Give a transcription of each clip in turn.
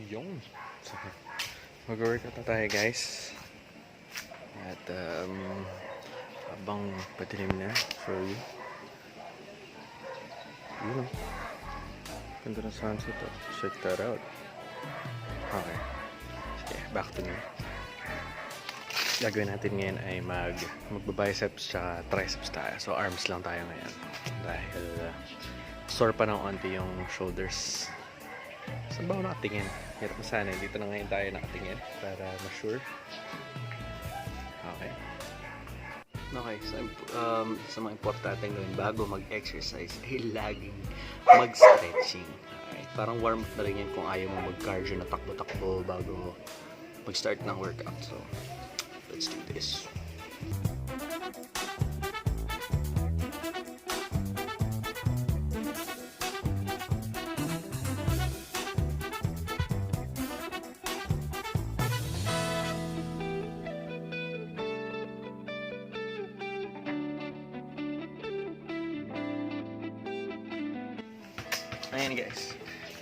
Yung. So, mag-workout na tayo guys. At habang patilim na, show you. Yun. Ganda ng sunset. Check that out. Okay. Sige, back to me. Gagawin natin ngayon ay magba-biceps tsaka triceps tayo. So arms lang tayo ngayon. Dahil sore pa ng onti yung shoulders. Saan ba ako nakatingin? Hirap na sana. Dito na ngayon tayo nakatingin para ma-sure. Okay. Okay, so sa mga importanteng gawin bago mag-exercise ay laging mag-stretching. Okay. Parang warm up na rin yan kung ayaw mo mag-cardio na takbo-takbo bago mag-start ng workout. So, let's do this. Ayan guys.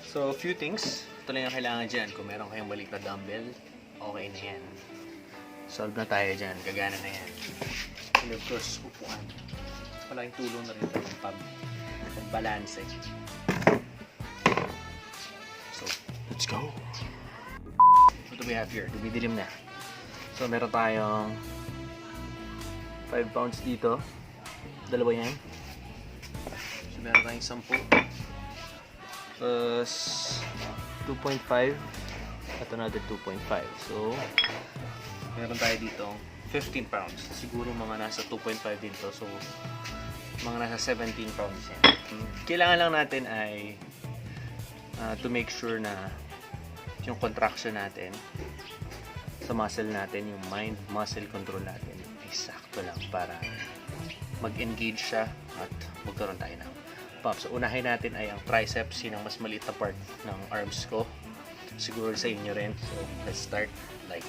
So, a few things. Ito lang yung kailangan dyan. Kung meron kayong maliit na dumbbell, okay na yan. Solve na tayo dyan. Gagana na yan. And of course, upuan. Malaking tulong na rin ito yung pag-balance. So, let's go! What do we have here? Dumidilim na. So, meron tayong 5 pounds dito. Dalawa yan. So, meron tayong 10. Plus 2.5 at another 2.5. So, meron tayo dito 15 pounds. Siguro mga nasa 2.5 din to. So, mga nasa 17 pounds yan. Kailangan lang natin ay to make sure na yung contraction natin sa muscle natin, yung mind muscle control natin ay sakto lang para mag-engage siya at magkaroon tayo ng pump. So, unahin natin ay ang triceps. Yun ang mas maliit na part ng arms ko. Siguro sa inyo rin. So, let's start like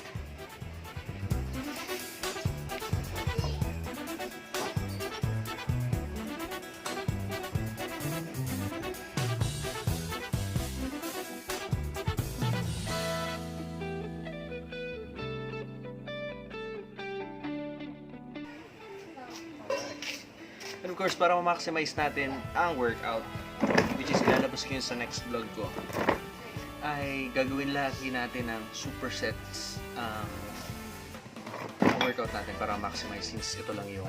and of course, para ma-maximize natin ang workout, which is lalabas ko yun sa next vlog ko, ay gagawin lagi natin ng supersets ang workout natin para maximize since ito lang yung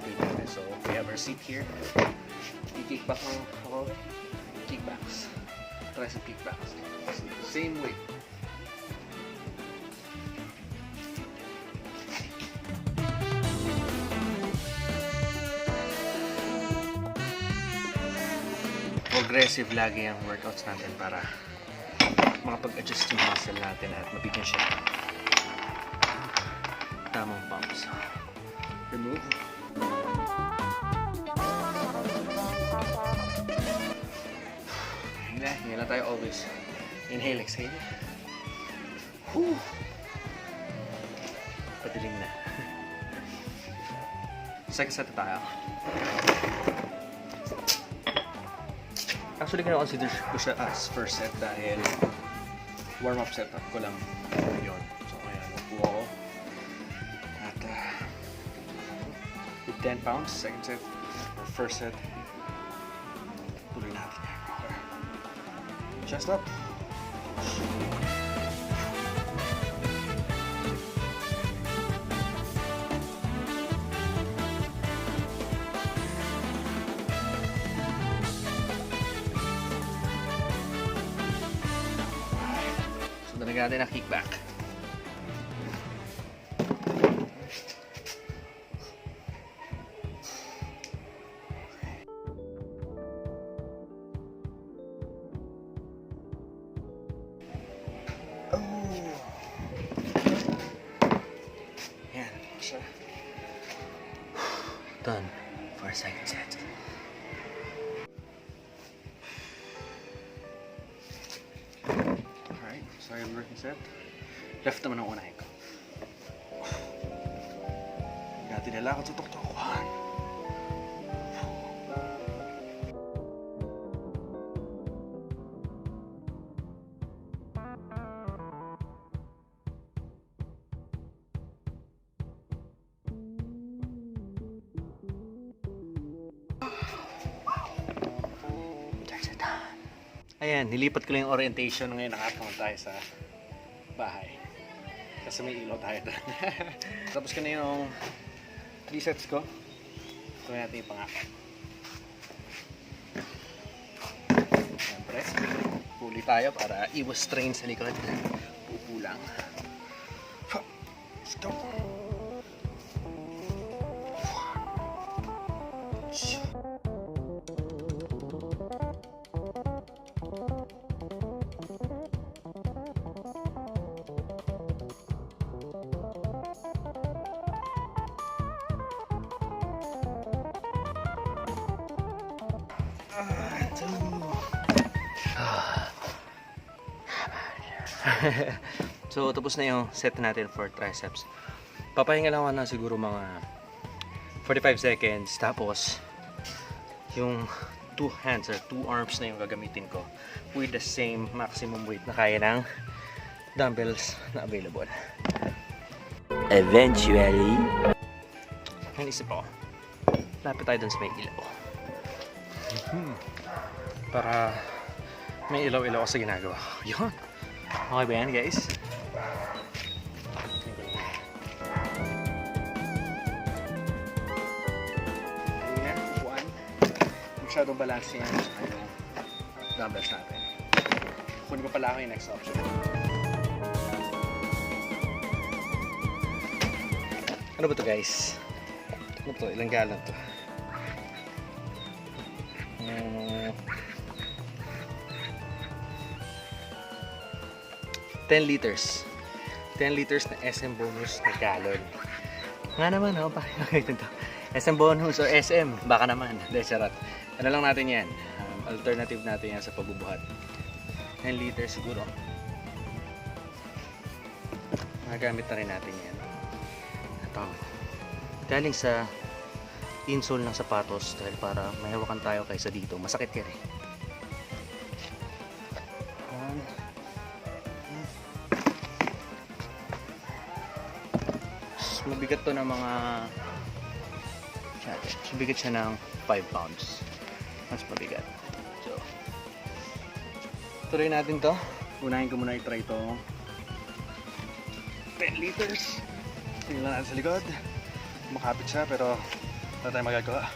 weight natin. So, we have our seat here. I-kickback ako. Kickbacks. Try some kickbacks. Same weight. Aggressive lagi ang workouts natin para makapag-adjust yung muscle natin at mabigyan siya ng tamang pumps. Remove. Hinga tayo always. Inhale, exhale. Whew. Padilim na. Second set na tayo. Actually, consider ko siya as first set dahil warm-up setup ko lang yun. So, ayan, upo ako. At with 10 pounds, second set, or first set, tuloy natin yan. Chest up. Natin na kickback. Yan. Done for a second set. Sorry, working set. Left naman ang unahin ko. Dati nila ako sa tuktukan. Ayan, nilipat ko lang yung orientation. Ngayon nakatawag tayo sa bahay. Kasi may ilaw tayo doon. Tapos ko na yung 3 sets ko. Tuloy natin yung pangako. Siyempre, puli tayo para iwas strain sa likod. Pupu lang. Let's go! So tapos na yung set natin for triceps. Papahinga lang ako na siguro mga 45 seconds. Tapos yung 2 hands or 2 arms na yung gagamitin ko with the same maximum weight na kaya ng dumbbells na available. Eventually, Naisip ako, lapit tayo dun sa may ilaw. Para may ilaw-ilaw ako sa ginagawa. Yun. Okay ba yan, guys? Ayan, upuan. Masyadong balance yan sa yung dumbbells natin. Kunin ko pala ako yung next option. Ano ba to, guys? Ano to? Ilang galon to? 10 liters. 10 liters na SM bonus na gallon. Nga naman, oh, bakit ito? SM bonus o SM, baka naman. Hindi, charot. Ano lang natin yan? Alternative natin yan sa pagbubuhat. 10 liters siguro. Magagamit na rin natin yan. Ito. Galing sa insole ng sapatos dahil para mahawakan tayo kaysa dito. Masakit yan eh. Mabigat to ng mga mabigat siya ng 5 pounds. Mas mabigat. So tuloy natin to. Unahin ko muna i-try to 10 liters. Tingnan natin sa likod. Makapit siya pero wala tayong magagawa.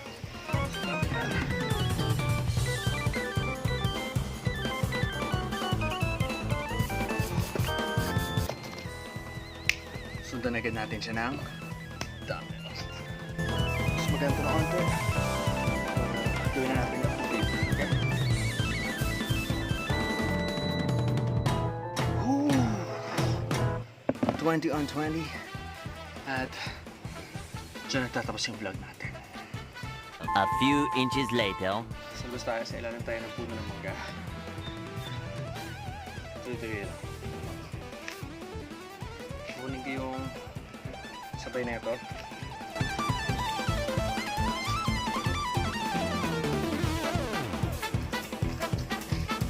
Sundan agad natin siya ng dumbbells. Mas maganda na konti. Gawin na natin yung update. Okay? Woo! 20 on 20. At dyan nagtatapos yung vlog natin. a few inches later. Salbos tayo sa ilalim tayo ng puno ng mangga. Ito lang. Kunin ko yung sabay na ito.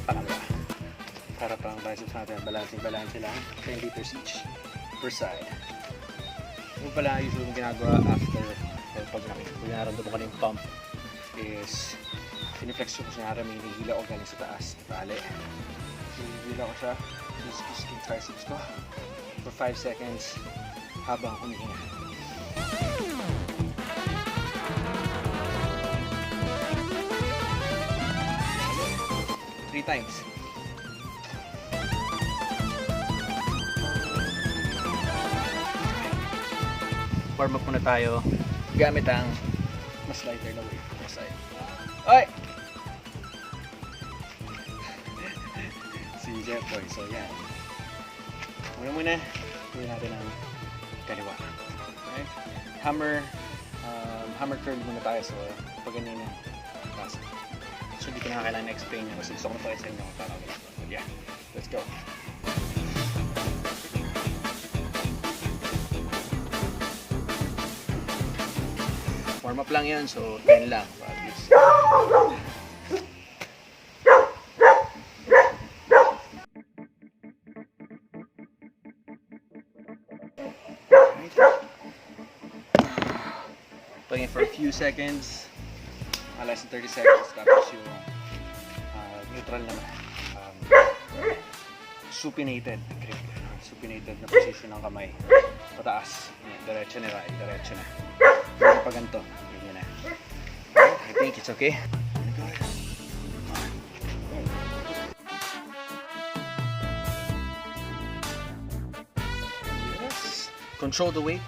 Pangalawa. Para pang biceps natin, balancing lang. 10 liters each per side. Yung pala usually yung ginagawa after or pag nararamdaman ko na yung pump is piniflex ko siya namin, hinihila ko galing sa taas, tali. Hinihila ko siya, kiss yung triceps ko for 5 seconds habang humihinga. 3 times. Warm up muna tayo gamit ang mas lighter na weight. Oy! Si Jeffoy. So yan. Muna gawin natin ang kaliwa. Okay? Hammer curl muna tayo. So pag ganyan yung task. So hindi ko na kailangan na-explain yan kasi gusto ko na tayo sa inyo para wala. But yeah, let's go. Warm up lang yan, so 10 lang. Pagin for a few seconds less than 30 seconds. Tapos yung neutral naman. Supinated grip. Supinated na position ng kamay. Pataas. Diretso na. Diretso na. Pero pag ganito, ganyan na. I think it's okay. Yes. Control the weight.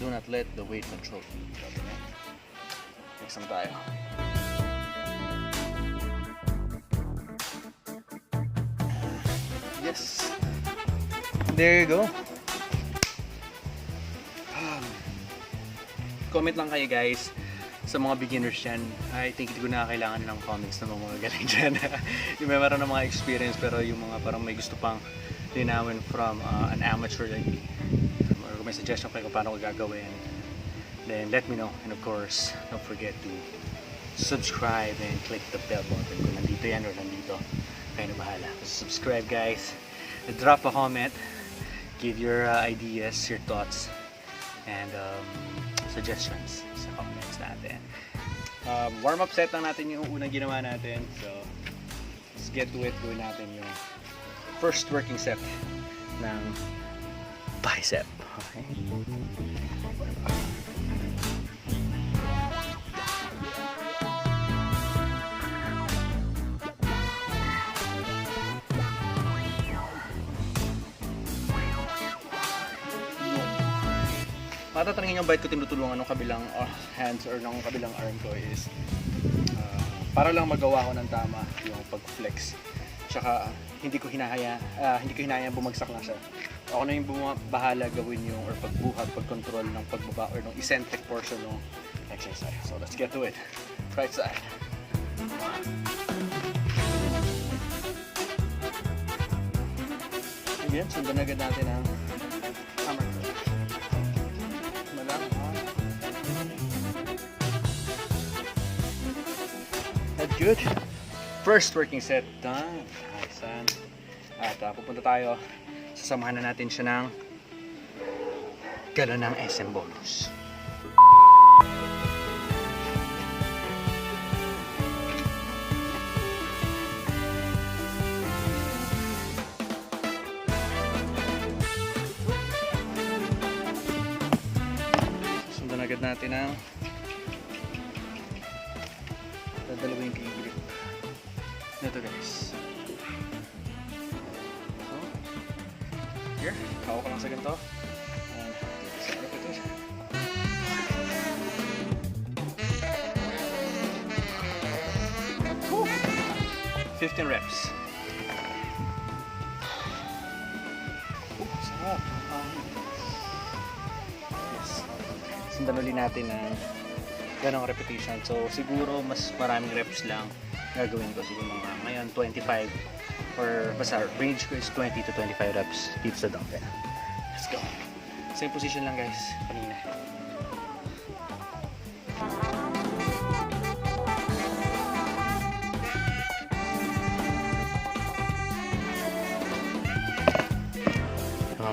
Do not let the weight control you. Next time tayo. Yes. There you go. Comment lang kayo guys sa mga beginners dyan. I think hindi ko na kailangan ng comments ng mga galing dyan. Yung may meron ng mga experience pero yung mga parang may gusto pang linawin from an amateur like me. Or kung may suggestion kayo kung paano ko gagawin, then let me know. And of course, don't forget to subscribe and click the bell button kung nandito yan or nandito. Kayo na bahala. Subscribe guys. Drop a comment. Give your ideas, your thoughts, and suggestions sa comments natin. Warm-up set lang natin yung unang ginawa natin. So, let's get to it. Gawin natin yung first working set ng bicep. Okay? Matatanungin yung bakit ko tinutulungan ng kabilang hands or ng kabilang arm ko is para lang magawa ko ng tama yung pag-flex. Tsaka hindi ko hinahayaan bumagsak lang siya. Ako na yung bahala gawin yung or pagbuhat, pag-control ng pagbaba or ng eccentric portion ng exercise. So let's get to it. Right side. Again, sundan agad natin ang hammer. That's good. First working set done. Nice. At pupunta tayo. Sasamahan na natin siya ng gano'n ng SM bonus. Sundan agad natin ang dadalawin yung grip. Ito guys. So, here, hawak ko lang sa ganito. And sa repetition. Woo! 15 reps. Sarap. Yes. Sundan ulit natin ang ganong repetition. So siguro mas maraming reps lang gagawin ko. Siguro mga ngayon 25 or basta range ko is 20 to 25 reps dito sa dumbbell. Let's go. Same position lang guys kanina.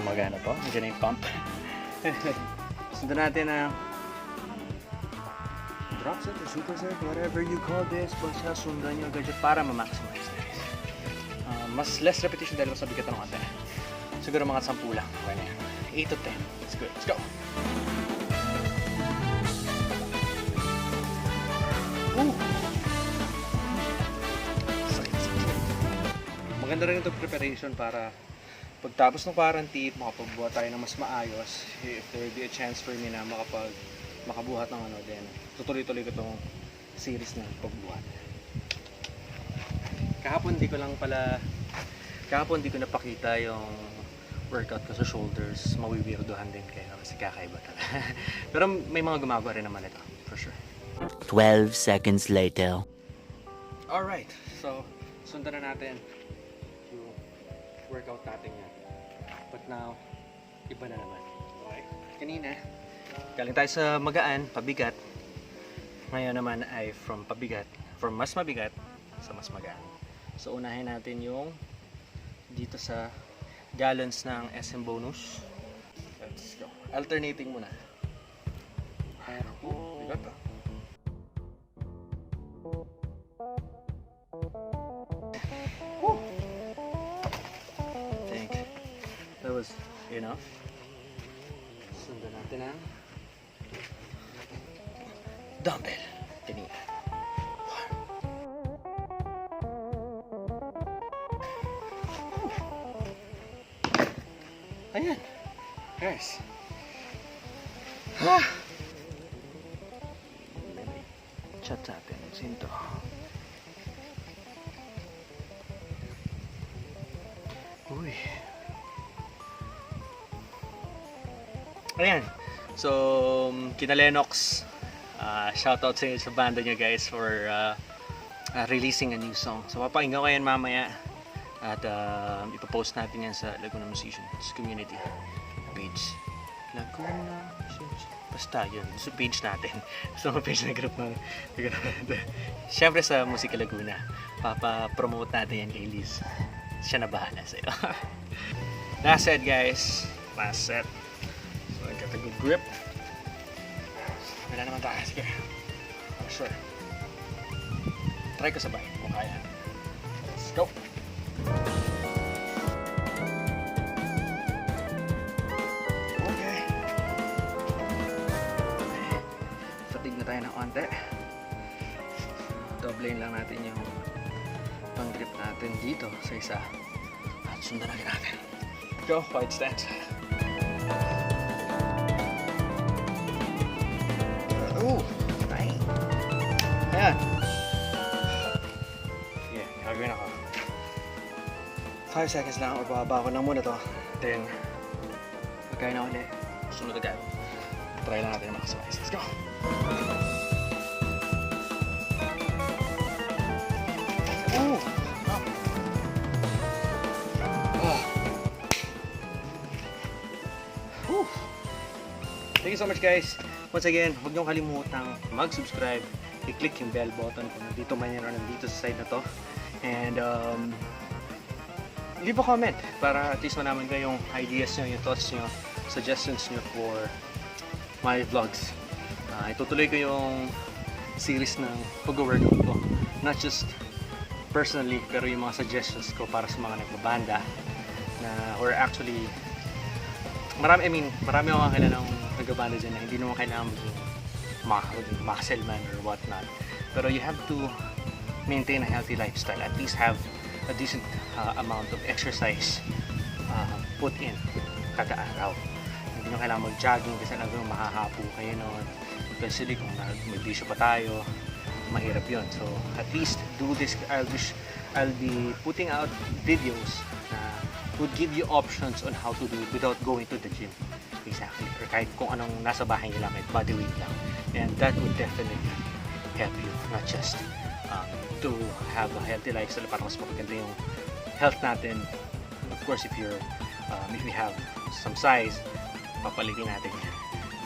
Magana to. Nandiyan na yung pump. Sundan natin ang drop set or super set, whatever you call this, basta sundan nyo agad para ma-maximize guys. Mas less repetition dahil sa bigat ng konti. Siguro mga 10 lang. Okay na yan. 8 to 10. That's good. Let's go! Ooh! Sakit. Maganda rin itong preparation para pagtapos ng quarantine, makapagbuhat tayo ng mas maayos. If there will be a chance for me na makabuhat ng then tutuloy-tuloy ko itong series ng pagbuhat. Kahapon di ko napakita yung workout ko sa shoulders. Mawiwirdohan din kayo kasi kakaiba talaga. Pero may mga gumagawa rin naman ito, for sure. 12 seconds later. Alright, so sundan na natin yung workout natin yan. But now, iba na naman. Okay. Kanina, galing tayo sa magaan, pabigat. Ngayon naman ay from mas mabigat sa mas magaan. So unahin natin yung dito sa gallons ng SM bonus. Let's go. Alternating muna. Bigat ah. was enough. Sundan natin ang dumbbell. Kanina. Ayan. Guys. Chat natin. Sinto. Uy. Ayan. So, kina Lennox, shoutout sa inyo sa banda nyo guys for releasing a new song. So, papakinggan ko yan mamaya. At ipopost natin yan sa Laguna Musicians Community page. Laguna Musicians. Basta yun. Sa page natin. Sa page na group ng Siyempre sa Musika Laguna. Papa-promote natin yan kay Liz. Siya na bahala sa'yo. Last set guys. Last set. So I got a good grip. Wala naman tayo. Sige. For sure. Try ko sabay kung kaya. Let's go. Okay. Fatigue na tayo ng konti. Doblein lang natin yung pang-grip natin dito sa isa. At sundan natin. Go, wide stance. Nice. Ayan. Yeah, gagawin ako. 5 seconds lang, or bababa ko lang muna to. Then, magkaya na ulit. Sunod agad. Try lang natin makasabay. Let's go! Thank you so much guys. Once again, huwag niyong kalimutang mag-subscribe, i-click yung bell button kung nandito man yan o nandito sa side na to. And leave a comment para at least malaman ko yung ideas nyo, yung thoughts nyo, suggestions nyo for my vlogs. Itutuloy ko yung series ng pag-workout ko. Not just personally, pero yung mga suggestions ko para sa mga nagbabanda na, or actually marami akong kilalang nagbabanda dyan na hindi naman kailangan maging muscle man or whatnot. Pero you have to maintain a healthy lifestyle. At least have a decent amount of exercise put in kada araw. Hindi nyo kailangan mag-jogging kasi talagang mahahapo kayo noon. Especially kung may bisyo pa tayo, mahirap yun. So at least do this. I'll be putting out videos na would give you options on how to do it without going to the gym. Exactly. Or kahit kung anong nasa bahay nila, kahit body weight lang. And that would definitely help you. Not just to have a healthy lifestyle para mas maganda yung health natin. Of course, if we have some size, papalitin natin yan.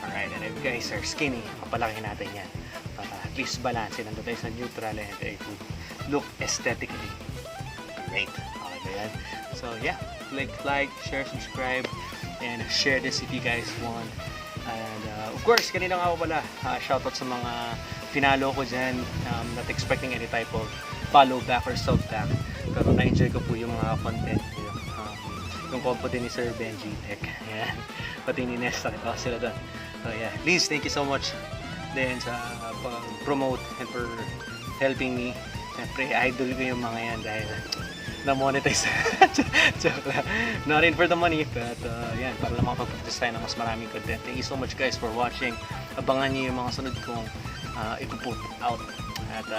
Alright, and if you guys are skinny, papalaki natin yan. Para at least balance. Nandun tayo sa neutral and it would look aesthetically great. Okay ba yan? So yeah, like, share, subscribe, and share this if you guys want. And of course, kanina nga ako pala, shoutout sa mga pinalo ko dyan. Not expecting any type of follow back or sub back. Pero na-enjoy ko po yung mga content. Yung compo din ni Sir Benji Tech. Ayan. Pati ni Nesta. Sila doon. So yeah, please, thank you so much din sa promote and for helping me. Siyempre, idol ko yung mga yan dahil na-monetize. Joke lang. Not in for the money, but yan, para lang makapag-practice tayo ng mas maraming content. Thank you so much guys for watching. Abangan niyo yung mga sunod kong ipuput out. At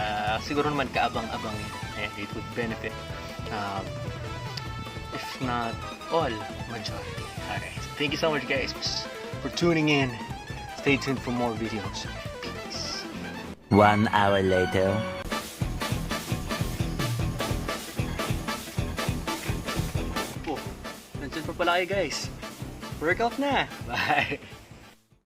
siguro naman kaabang-abang yun. It would benefit, if not all, majority. Alright, thank you so much guys for tuning in. Stay tuned for more videos. Peace. 1 hour later. Nandiyan pa pala kayo guys. Workout na. Bye.